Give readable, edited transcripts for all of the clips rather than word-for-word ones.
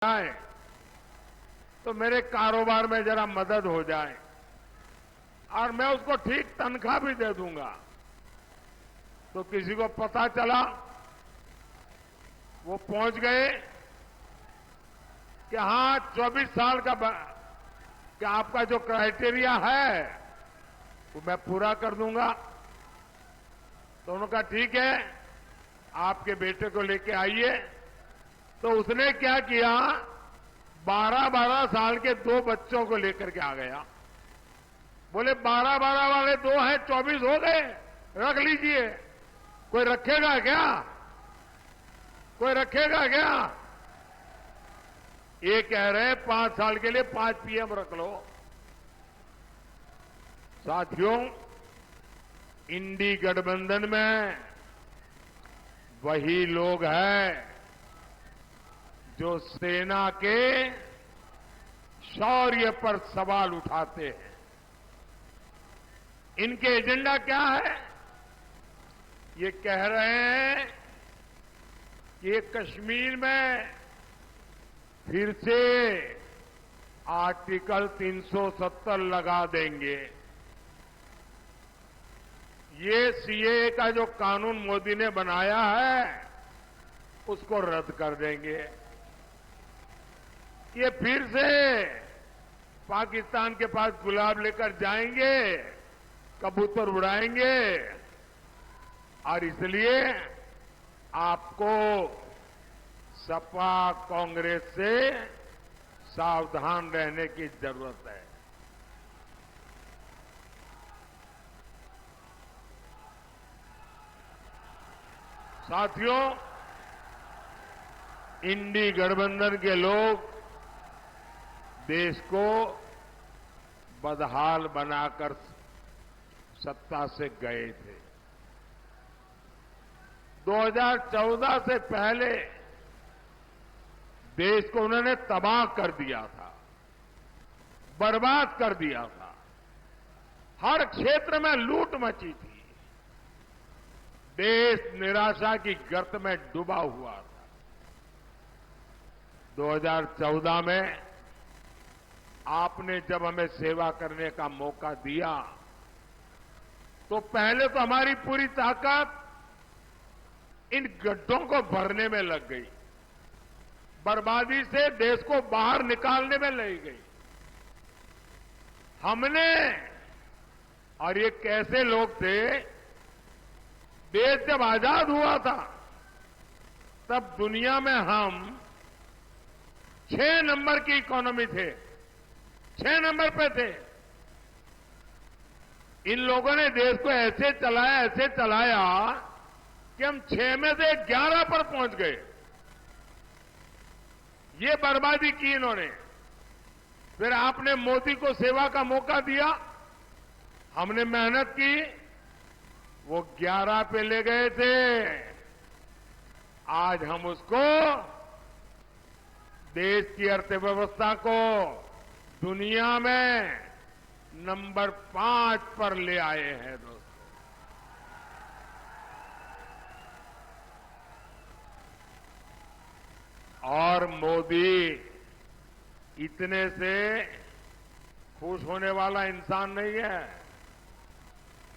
जाए तो मेरे कारोबार में जरा मदद हो जाए और मैं उसको ठीक तनख्वाह भी दे दूंगा। तो किसी को पता चला, वो पहुंच गए कि हाँ 24 साल का कि आपका जो क्राइटेरिया है वो मैं पूरा कर दूंगा। तो उन्होंने कहा ठीक है, आपके बेटे को लेके आइए। तो उसने क्या किया, 12-12 साल के 2 बच्चों को लेकर के आ गया। बोले 12-12 वाले 2 हैं, 24 हो गए, रख लीजिए। कोई रखेगा क्या? कोई रखेगा क्या? ये कह रहे हैं 5 साल के लिए 5 पीएम रख लो। साथियों, इंडी गठबंधन में वही लोग हैं जो सेना के शौर्य पर सवाल उठाते हैं। इनके एजेंडा क्या है? ये कह रहे हैं कि ये कश्मीर में फिर से आर्टिकल 370 लगा देंगे। ये सीएए का जो कानून मोदी ने बनाया है उसको रद्द कर देंगे। ये फिर से पाकिस्तान के पास गुलाब लेकर जाएंगे, कबूतर उड़ाएंगे। और इसलिए आपको सपा कांग्रेस से सावधान रहने की जरूरत है। साथियों, इंडी गठबंधन के लोग देश को बदहाल बनाकर सत्ता से गए थे। 2014 से पहले देश को उन्होंने तबाह कर दिया था, बर्बाद कर दिया था। हर क्षेत्र में लूट मची थी। देश निराशा की गर्त में डूबा हुआ था। 2014 में आपने जब हमें सेवा करने का मौका दिया तो पहले तो हमारी पूरी ताकत इन गड्ढों को भरने में लग गई, बर्बादी से देश को बाहर निकालने में लग गई। हमने, और ये कैसे लोग थे, देश जब आजाद हुआ था तब दुनिया में हम 6 नंबर की इकोनॉमी थे, 6 नंबर पे थे। इन लोगों ने देश को ऐसे चलाया कि हम 6 में से 11 पर पहुंच गए। ये बर्बादी की इन्होंने। फिर आपने मोदी को सेवा का मौका दिया, हमने मेहनत की, वो 11 पे ले गए थे। आज हम उसको, देश की अर्थव्यवस्था को दुनिया में नंबर 5 पर ले आए हैं दोस्तों। और मोदी इतने से खुश होने वाला इंसान नहीं है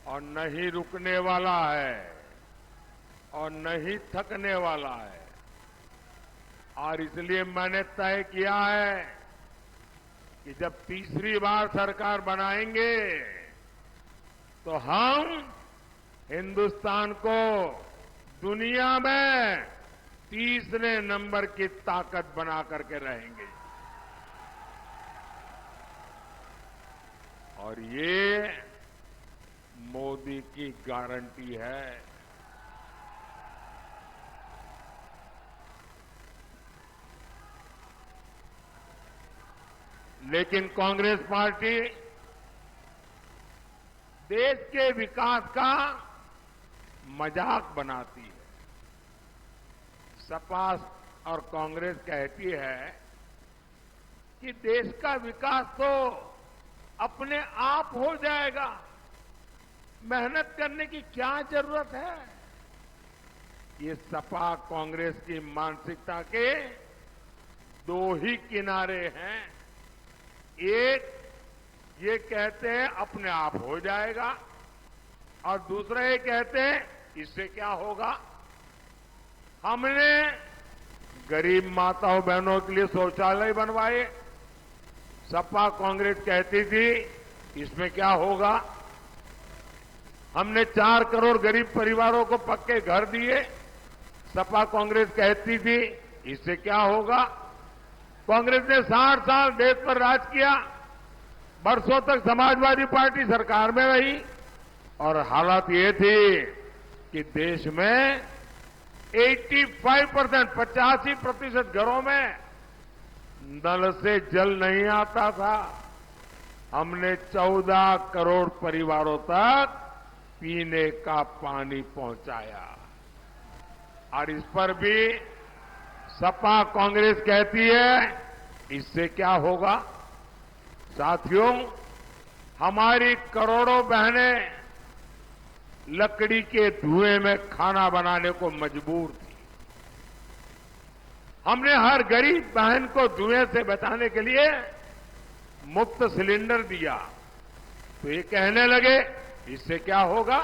और न ही रुकने वाला है और न ही थकने वाला है। और इसलिए मैंने तय किया है कि जब तीसरी बार सरकार बनाएंगे तो हम हिंदुस्तान को दुनिया में तीसरे नंबर की ताकत बना करके रहेंगे। और ये मोदी की गारंटी है। लेकिन कांग्रेस पार्टी देश के विकास का मजाक बनाती है। सपा और कांग्रेस कहती है कि देश का विकास तो अपने आप हो जाएगा, मेहनत करने की क्या जरूरत है। ये सपा कांग्रेस की मानसिकता के दो ही किनारे हैं। एक ये कहते हैं अपने आप हो जाएगा और दूसरा ये कहते हैं इससे क्या होगा। हमने गरीब माताओं बहनों के लिए शौचालय बनवाए। सपा कांग्रेस कहती थी इसमें क्या होगा। हमने 4 करोड़ गरीब परिवारों को पक्के घर दिए। सपा कांग्रेस कहती थी इससे क्या होगा। कांग्रेस ने 60 साल देश पर राज किया। बरसों तक समाजवादी पार्टी सरकार में रही और हालात ये थी कि देश में 85% घरों में नल से जल नहीं आता था। हमने 14 करोड़ परिवारों तक पीने का पानी पहुंचाया और इस पर भी सपा कांग्रेस कहती है इससे क्या होगा। साथियों, हमारी करोड़ों बहनें लकड़ी के धुएं में खाना बनाने को मजबूर थी। हमने हर गरीब बहन को धुएं से बचाने के लिए मुफ्त सिलेंडर दिया। तो ये कहने लगे इससे क्या होगा।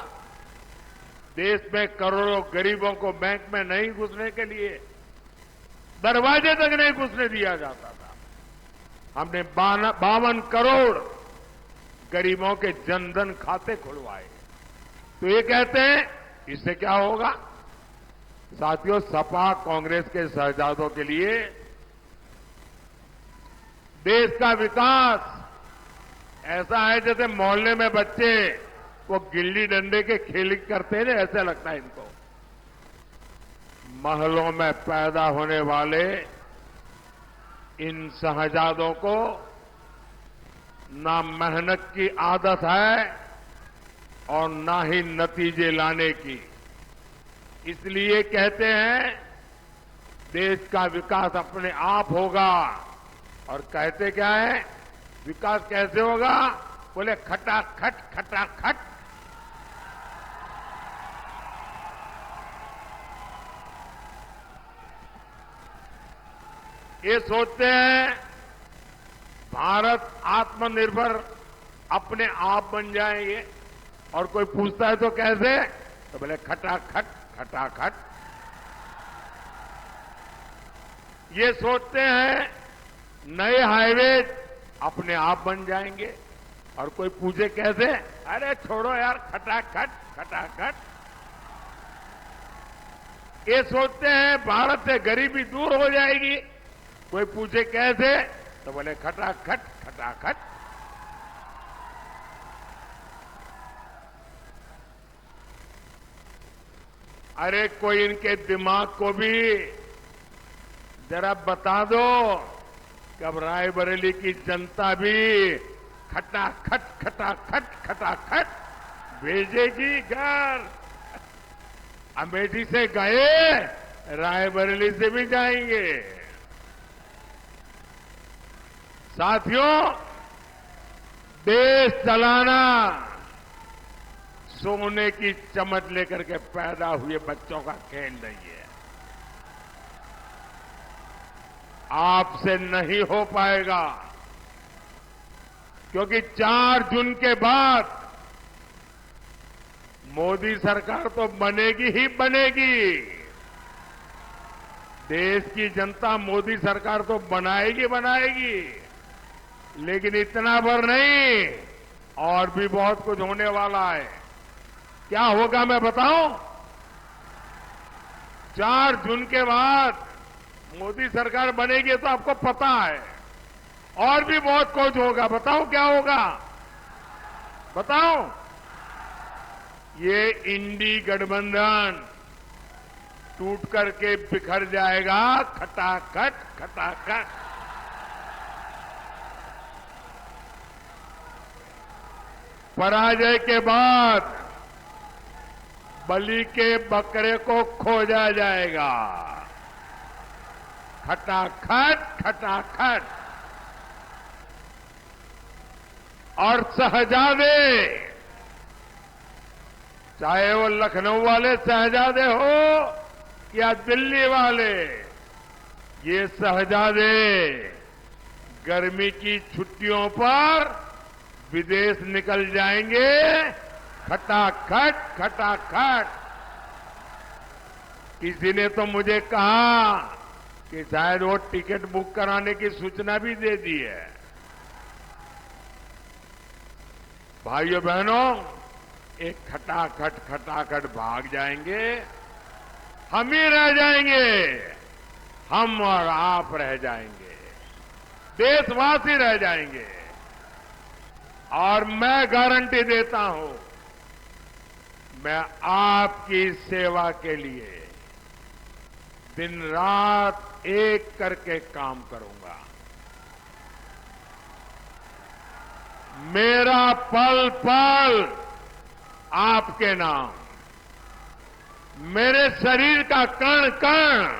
देश में करोड़ों गरीबों को बैंक में नहीं घुसने के लिए दरवाजे तक नहीं घुसने दिया जाता था। हमने 52 करोड़ गरीबों के जनधन खाते खुलवाए। तो ये कहते हैं इससे क्या होगा। साथियों, सपा कांग्रेस के शहजादों के लिए देश का विकास ऐसा है जैसे मोहल्ले में बच्चे वो गिल्ली डंडे के खेल करते हैं, ऐसा लगता है इनको। महलों में पैदा होने वाले इन शहजादों को ना मेहनत की आदत है और ना ही नतीजे लाने की। इसलिए कहते हैं देश का विकास अपने आप होगा। और कहते क्या है, विकास कैसे होगा। बोले खटाखट खटाखट। ये सोचते हैं भारत आत्मनिर्भर अपने आप बन जाएंगे और कोई पूछता है तो कैसे, तो बोले खटाखट खटाखट। ये सोचते हैं नए हाईवे अपने आप बन जाएंगे और कोई पूछे कैसे, अरे छोड़ो यार खटाखट खटाखट। ये सोचते हैं भारत से गरीबी दूर हो जाएगी, कोई पूछे कैसे, तो बोले खटाखट खटाखट। अरे कोई इनके दिमाग को भी जरा बता दो कि अब रायबरेली की जनता भी खटाखट खटाखट खटाखट भेजेगी घर। अमेठी से गए, रायबरेली से भी जाएंगे। साथियों, देश चलाना सोने की चम्मच लेकर के पैदा हुए बच्चों का खेल नहीं है। आपसे नहीं हो पाएगा, क्योंकि 4 जून के बाद मोदी सरकार तो बनेगी ही बनेगी। देश की जनता मोदी सरकार तो बनाएगी बनाएगी, लेकिन इतना भर नहीं, और भी बहुत कुछ होने वाला है। क्या होगा मैं बताऊं। 4 जून के बाद मोदी सरकार बनेगी तो आपको पता है, और भी बहुत कुछ होगा। बताऊं क्या होगा, बताऊं। ये इंडी गठबंधन टूट करके बिखर जाएगा, खटाखट खटाखट। पराजय के बाद बलि के बकरे को खोजा जाएगा, खटाखट खटाखट। और शहजादे, चाहे वो लखनऊ वाले शहजादे हो या दिल्ली वाले, ये शहजादे गर्मी की छुट्टियों पर विदेश निकल जाएंगे, खटाखट खटाखट। किसी ने तो मुझे कहा कि शायद वो टिकट बुक कराने की सूचना भी दे दी है। भाइयों बहनों, एक खटाखट खटाखट भाग जाएंगे, हम ही रह जाएंगे, हम और आप रह जाएंगे, देशवासी रह जाएंगे। और मैं गारंटी देता हूं, मैं आपकी सेवा के लिए दिन रात एक करके काम करूंगा। मेरा पल पल आपके नाम, मेरे शरीर का कण कण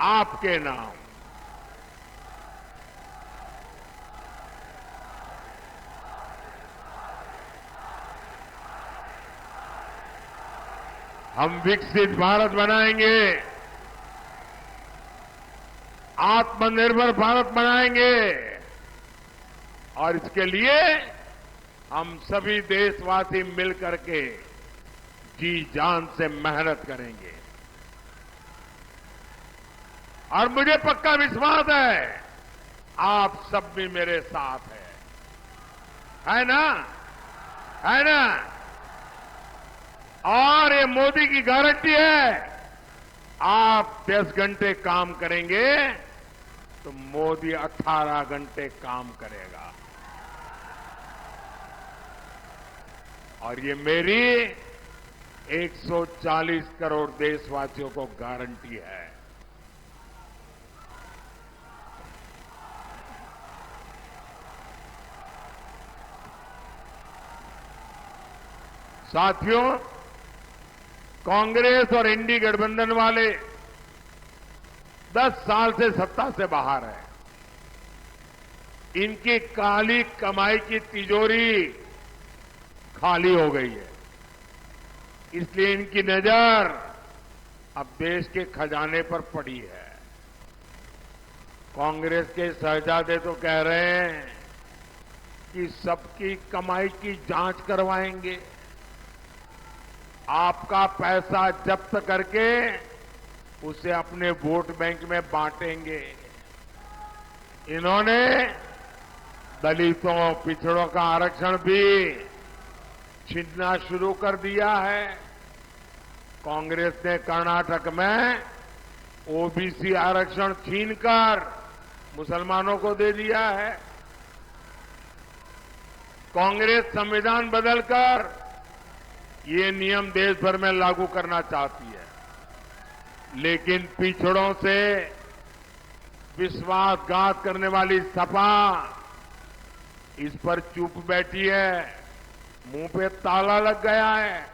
आपके नाम। हम विकसित भारत बनाएंगे, आत्मनिर्भर भारत बनाएंगे और इसके लिए हम सभी देशवासी मिलकर के जी जान से मेहनत करेंगे। और मुझे पक्का विश्वास है आप सब भी मेरे साथ है ना? है ना? और ये मोदी की गारंटी है, आप 10 घंटे काम करेंगे तो मोदी 18 घंटे काम करेगा। और ये मेरी 140 करोड़ देशवासियों को गारंटी है। साथियों, कांग्रेस और एनडीए गठबंधन वाले 10 साल से सत्ता से बाहर है। इनकी काली कमाई की तिजोरी खाली हो गई है, इसलिए इनकी नजर अब देश के खजाने पर पड़ी है। कांग्रेस के शहजादे तो कह रहे हैं कि सबकी कमाई की जांच करवाएंगे, आपका पैसा जब्त करके उसे अपने वोट बैंक में बांटेंगे। इन्होंने दलितों, पिछड़ों का आरक्षण भी छीनना शुरू कर दिया है। कांग्रेस ने कर्नाटक में ओबीसी आरक्षण छीनकर मुसलमानों को दे दिया है। कांग्रेस संविधान बदलकर ये नियम देश भर में लागू करना चाहती है, लेकिन पिछड़ों से विश्वासघात करने वाली सपा इस पर चुप बैठी है, मुंह पे ताला लग गया है।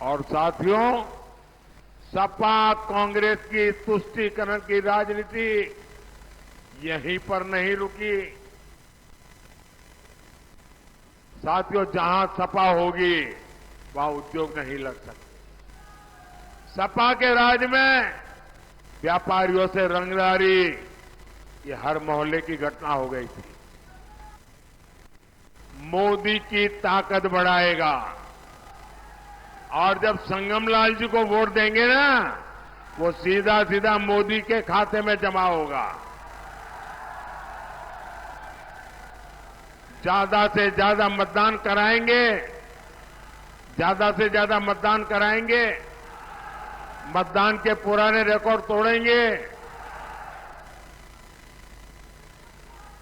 और साथियों, सपा कांग्रेस की तुष्टीकरण की राजनीति यहीं पर नहीं रुकी। साथियों, जहां सपा होगी वहां उद्योग नहीं लग सकते। सपा के राज में व्यापारियों से रंगदारी, ये हर मोहल्ले की घटना हो गई थी। मोदी की ताकत बढ़ाएगा और जब संगमलाल जी को वोट देंगे ना, वो सीधा सीधा मोदी के खाते में जमा होगा। ज्यादा से ज्यादा मतदान कराएंगे, ज्यादा से ज्यादा मतदान कराएंगे, मतदान के पुराने रिकॉर्ड तोड़ेंगे।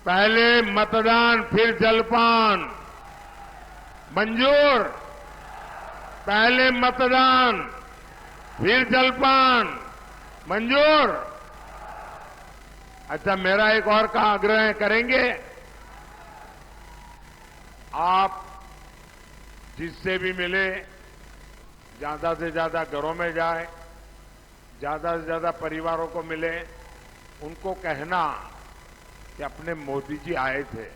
पहले मतदान फिर जलपान मंजूर, पहले मतदान फिर जलपान मंजूर। अच्छा, मेरा एक और का आग्रह करेंगे, आप जिससे भी मिले ज्यादा से ज्यादा घरों में जाए, ज्यादा से ज्यादा परिवारों को मिले, उनको कहना कि अपने मोदी जी आए थे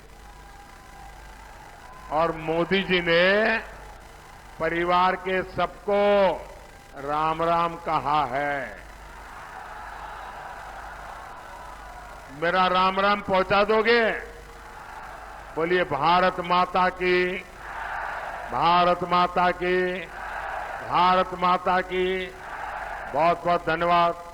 और मोदी जी ने परिवार के सबको राम राम कहा है। मेरा राम राम पहुंचा दोगे? बोलिए भारत माता की, भारत माता की, भारत माता की। बहुत बहुत धन्यवाद।